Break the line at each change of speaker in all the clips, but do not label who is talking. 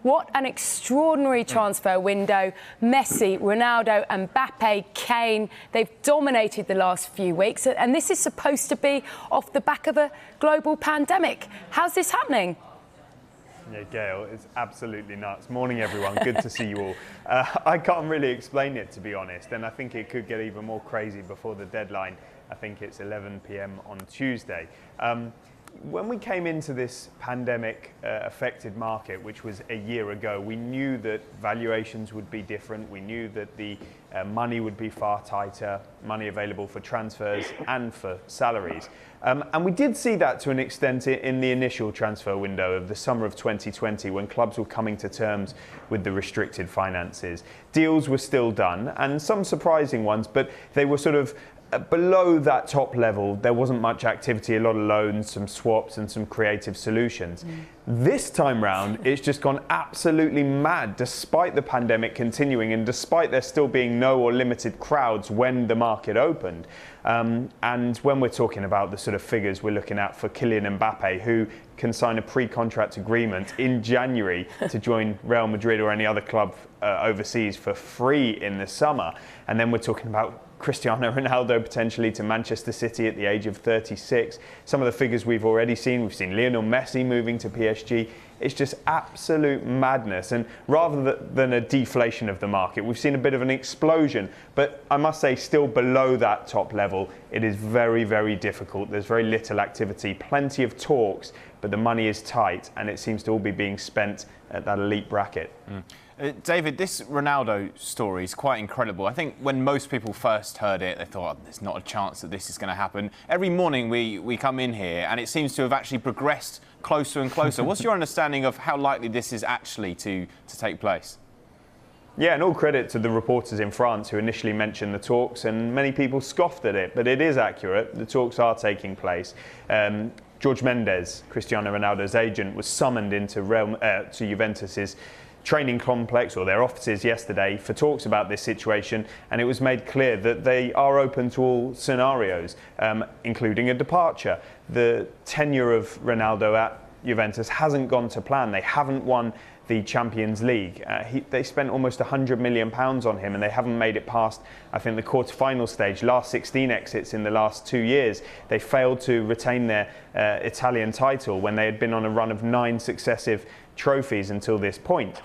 What an extraordinary transfer window. Messi, Ronaldo, Mbappe, Kane, they've dominated the last few weeks. And this is supposed to be off the back of a global pandemic. How's this happening?
Yeah, Gail, it's absolutely nuts. Morning, everyone. Good to see you all. I can't really explain it, to be honest, and I think it could get even more crazy before the deadline. I think it's 11 p.m. on Tuesday. When we came into this pandemic-affected market, which was a year ago, we knew that valuations would be different. We knew that the money would be far tighter, money available for transfers and for salaries. And we did see that to an extent in the initial transfer window of the summer of 2020, when clubs were coming to terms with the restricted finances. Deals were still done, and some surprising ones, but they were sort of below that top level. There wasn't much activity, a lot of loans, some swaps and some creative solutions. This time round, it's just gone absolutely mad, despite the pandemic continuing and despite there still being no or limited crowds when the market opened. And when we're talking about the sort of figures we're looking at for Kylian Mbappe, who can sign a pre-contract agreement in January to join Real Madrid or any other club overseas for free in the summer. And then we're talking about Cristiano Ronaldo potentially to Manchester City at the age of 36. Some of the figures we've already seen. We've seen Lionel Messi moving to PSG. It's just absolute madness. And rather than a deflation of the market, we've seen a bit of an explosion. But I must say, still below that top level, it is very, very difficult. There's very little activity, plenty of talks, but the money is tight and it seems to all be being spent at that elite bracket.
David, this Ronaldo story is quite incredible. I think when most people first heard it, they thought, there's not a chance that this is going to happen. Every morning we come in here and it seems to have actually progressed closer and closer. What's your understanding of how likely this is actually to take place?
Yeah, and all credit to the reporters in France who initially mentioned the talks, and many people scoffed at it, but it is accurate. The talks are taking place. George Mendes, Cristiano Ronaldo's agent, was summoned into to Juventus's training complex or their offices yesterday for talks about this situation, and it was made clear that they are open to all scenarios, including a departure. The tenure of Ronaldo at Juventus hasn't gone to plan. They haven't won the Champions League. They spent almost £100 million on him and they haven't made it past, I think, the quarter-final stage. Last 16 exits in the last 2 years. They failed to retain their Italian title when they had been on a run of 9 successive trophies until this point.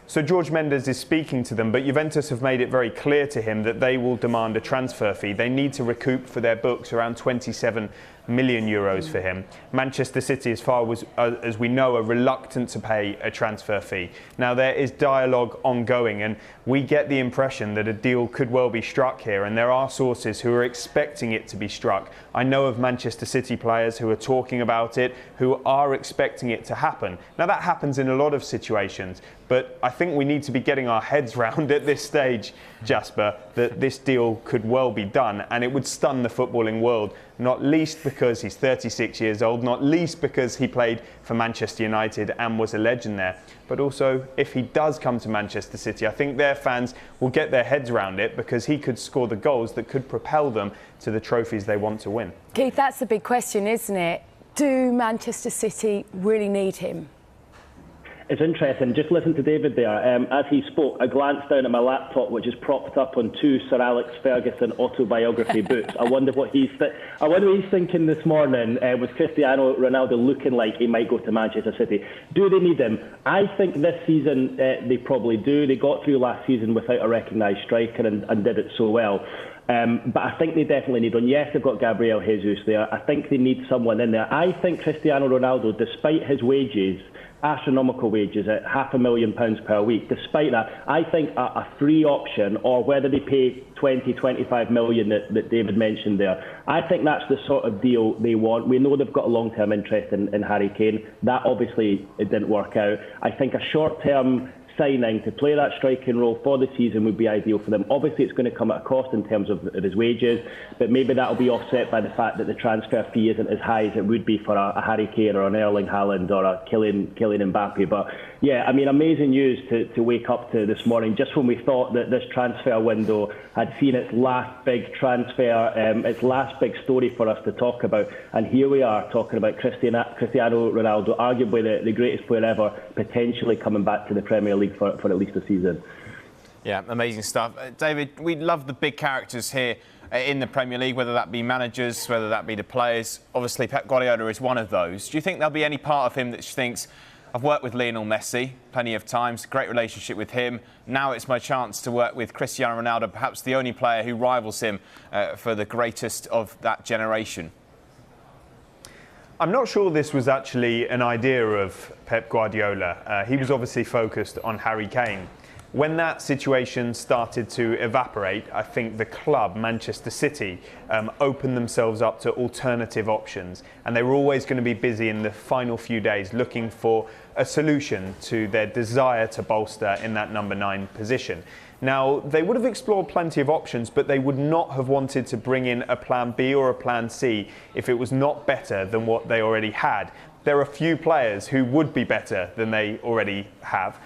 So George Mendes is speaking to them, but Juventus have made it very clear to him that they will demand a transfer fee. They need to recoup for their books around 27 million euros for him. Manchester City, as far as we know, are reluctant to pay a transfer fee. Now, there is dialogue ongoing, and we get the impression that a deal could well be struck here, and there are sources who are expecting it to be struck. I know of Manchester City players who are talking about it, who are expecting it to happen. Now, that happens in a lot of situations, but I think we need to be getting our heads round at this stage, Jasper, that this deal could well be done, and it would stun the footballing world, not least because he's 36 years old, not least because he played for Manchester United and was a legend there, but also if he does come to Manchester City, I think their fans will get their heads around it because he could score the goals that could propel them to the trophies they want to win.
Keith, that's the big question, isn't it? Do Manchester City really need him?
It's interesting. Just listen to David there. As he spoke, I glanced down at my laptop, which is propped up on 2 Sir Alex Ferguson autobiography books. I wonder what he's thinking this morning. With Cristiano Ronaldo looking like he might go to Manchester City, do they need him? I think this season they probably do. They got through last season without a recognised striker and did it so well. But I think they definitely need one. Yes, they've got Gabriel Jesus there. I think they need someone in there. I think Cristiano Ronaldo, despite his wages, astronomical wages at £500,000 per week, despite that, I think a free option, or whether they pay 20-25 million that David mentioned there, I think that's the sort of deal they want. We know they've got a long-term interest in Harry Kane. That obviously it didn't work out. I think a short-term signing to play that striking role for the season would be ideal for them. Obviously, it's going to come at a cost in terms of his wages, but maybe that'll be offset by the fact that the transfer fee isn't as high as it would be for a Harry Kane or an Erling Haaland or a Kylian Mbappe. But yeah, I mean, amazing news to wake up to this morning, just when we thought that this transfer window had seen its last big transfer, its last big story for us to talk about. And here we are talking about Cristiano Ronaldo, arguably the greatest player ever, potentially coming back to the Premier League for at least a season.
Yeah, amazing stuff. David, we love the big characters here in the Premier League, whether that be managers, whether that be the players. Obviously, Pep Guardiola is one of those. Do you think there'll be any part of him that thinks, I've worked with Lionel Messi plenty of times, great relationship with him. Now it's my chance to work with Cristiano Ronaldo, perhaps the only player who rivals him for the greatest of that generation?
I'm not sure this was actually an idea of Pep Guardiola. He was obviously focused on Harry Kane. When that situation started to evaporate, I think the club, Manchester City, opened themselves up to alternative options. And they were always going to be busy in the final few days looking for a solution to their desire to bolster in that number 9 position. Now, they would have explored plenty of options, but they would not have wanted to bring in a plan B or a plan C if it was not better than what they already had. There are few players who would be better than they already have,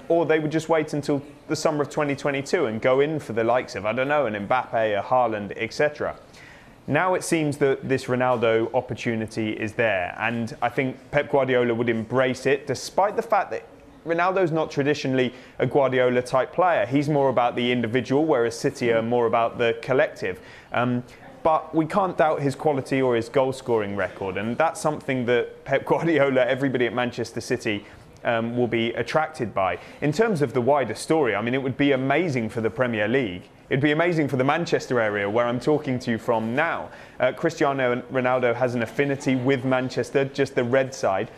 or they would just wait until the summer of 2022 and go in for the likes of, I don't know, an Mbappe, a Haaland, etc. Now it seems that this Ronaldo opportunity is there, and I think Pep Guardiola would embrace it, despite the fact that Ronaldo's not traditionally a Guardiola-type player. He's more about the individual, whereas City are more about the collective. But we can't doubt his quality or his goal-scoring record, and that's something that Pep Guardiola, everybody at Manchester City, will be attracted by. In terms of the wider story, I mean, it would be amazing for the Premier League. It'd be amazing for the Manchester area, where I'm talking to you from now. Cristiano Ronaldo has an affinity with Manchester, just the red side.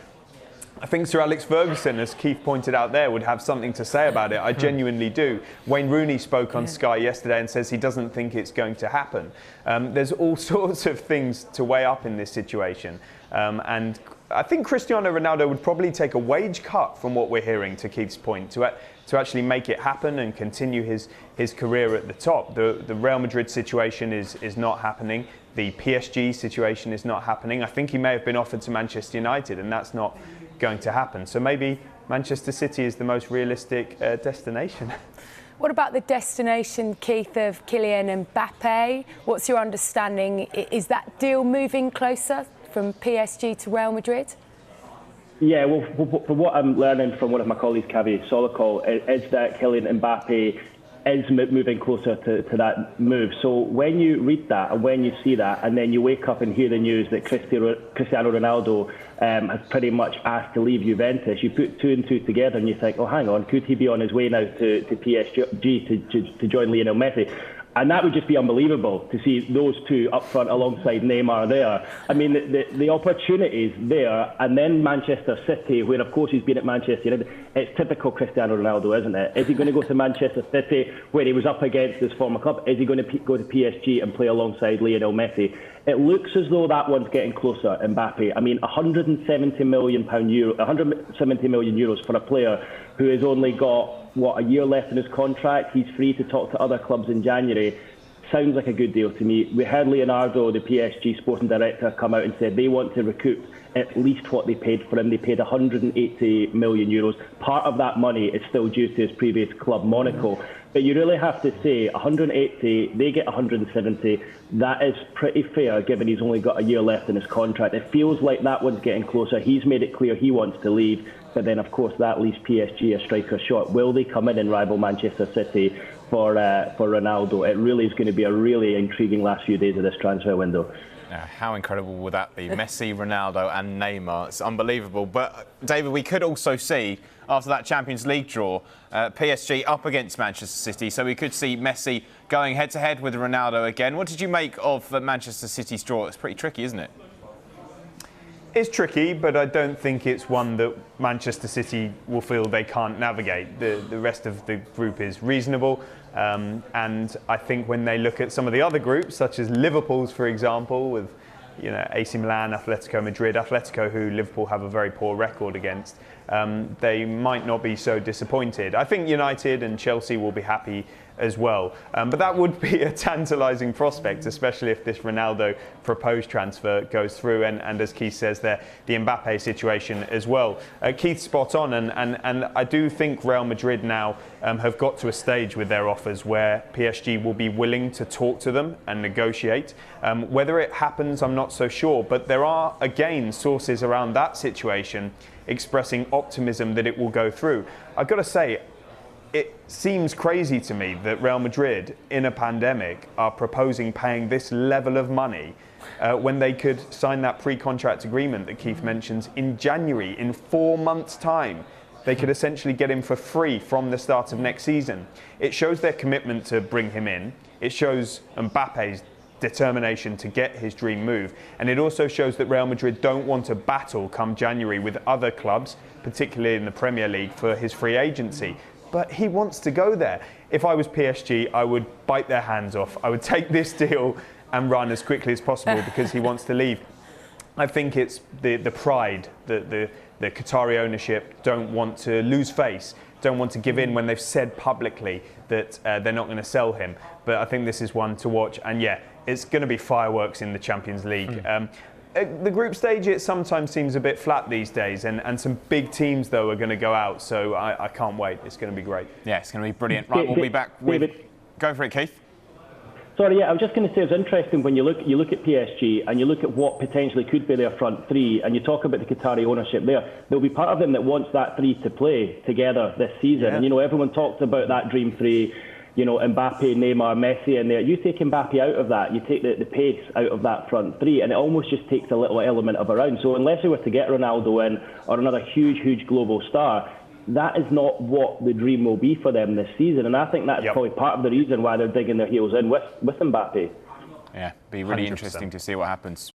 I think Sir Alex Ferguson, as Keith pointed out there, would have something to say about it. I genuinely do. Wayne Rooney spoke on Sky yesterday and says he doesn't think it's going to happen. There's all sorts of things to weigh up in this situation. And I think Cristiano Ronaldo would probably take a wage cut, from what we're hearing, to Keith's point, to actually make it happen and continue his career at the top. The Real Madrid situation is not happening. The PSG situation is not happening. I think he may have been offered to Manchester United, and that's not going to happen. So maybe Manchester City is the most realistic destination.
What about the destination, Keith, of Kylian Mbappe? What's your understanding? Is that deal moving closer from PSG to Real Madrid?
Yeah, well, from what I'm learning from one of my colleagues, Kavi Solikol, is that Kylian Mbappe is moving closer to that move. So when you read that and when you see that, and then you wake up and hear the news that Cristiano Ronaldo has pretty much asked to leave Juventus, you put 2 and 2 together and you think, oh, hang on, could he be on his way now to PSG to join Lionel Messi? And that would just be unbelievable to see those two up front alongside Neymar there. I mean, the opportunities there, and then Manchester City, where of course he's been at Manchester United. It's typical Cristiano Ronaldo, isn't it? Is he going to go to Manchester City, where he was up against his former club? Is he going to go to PSG and play alongside Lionel Messi? It looks as though that one's getting closer, Mbappe. I mean, €170 million for a player who has only got, a year left in his contract. He's free to talk to other clubs in January. Sounds like a good deal to me. We heard Leonardo, the PSG sporting director, come out and said they want to recoup at least what they paid for him. They paid €180 million. Part of that money is still due to his previous club, Monaco. But you really have to say 180, they get 170. That is pretty fair, given he's only got a year left in his contract. It feels like that one's getting closer. He's made it clear he wants to leave. But then, of course, that leaves PSG a striker short. Will they come in and rival Manchester City for Ronaldo? It really is going to be a really intriguing last few days of this transfer window.
How incredible would that be? Messi, Ronaldo and Neymar. It's unbelievable. But, David, we could also see, after that Champions League draw, PSG up against Manchester City. So we could see Messi going head-to-head with Ronaldo again. What did you make of Manchester City's draw? It's pretty tricky, isn't it?
It's tricky, but I don't think it's one that Manchester City will feel they can't navigate. The rest of the group is reasonable. And I think when they look at some of the other groups, such as Liverpool's, for example, with AC Milan, Atletico Madrid, Atletico, who Liverpool have a very poor record against, they might not be so disappointed. I think United and Chelsea will be happy as well. But that would be a tantalising prospect, especially if this Ronaldo proposed transfer goes through. And as Keith says there, the Mbappe situation as well. Keith's spot on, and I do think Real Madrid now have got to a stage with their offers where PSG will be willing to talk to them and negotiate. Whether it happens, I'm not so sure. But there are, again, sources around that situation expressing optimism that it will go through. I've got to say, it seems crazy to me that Real Madrid, in a pandemic, are proposing paying this level of money when they could sign that pre-contract agreement that Keith mentions in January, in 4 months' time. They could essentially get him for free from the start of next season. It shows their commitment to bring him in. It shows Mbappe's determination to get his dream move. And it also shows that Real Madrid don't want to battle come January with other clubs, particularly in the Premier League, for his free agency. But he wants to go there. If I was PSG, I would bite their hands off. I would take this deal and run as quickly as possible because he wants to leave. I think it's the pride that the Qatari ownership don't want to lose face, don't want to give in when they've said publicly that they're not going to sell him. But I think this is one to watch. And yeah, it's going to be fireworks in the Champions League. The group stage, it sometimes seems a bit flat these days, and some big teams, though, are going to go out, so I can't wait. It's going to be great.
Yeah, it's going to be brilliant. Right, we'll be back with...
David.
Go for it, Keith.
Sorry, yeah, I was just going to say it's interesting when you look at PSG and you look at what potentially could be their front three, and you talk about the Qatari ownership there. There'll be part of them that wants that three to play together this season.
Yeah.
And, everyone talks about that dream three, Mbappe, Neymar, Messi in there. You take Mbappe out of that, you take the pace out of that front three, and it almost just takes a little element of around. So unless they were to get Ronaldo in, or another huge global star, that is not what the dream will be for them this season. And I think that's probably part of the reason why they're digging their heels in with Mbappe.
Yeah, be really
100%.
Interesting to see what happens.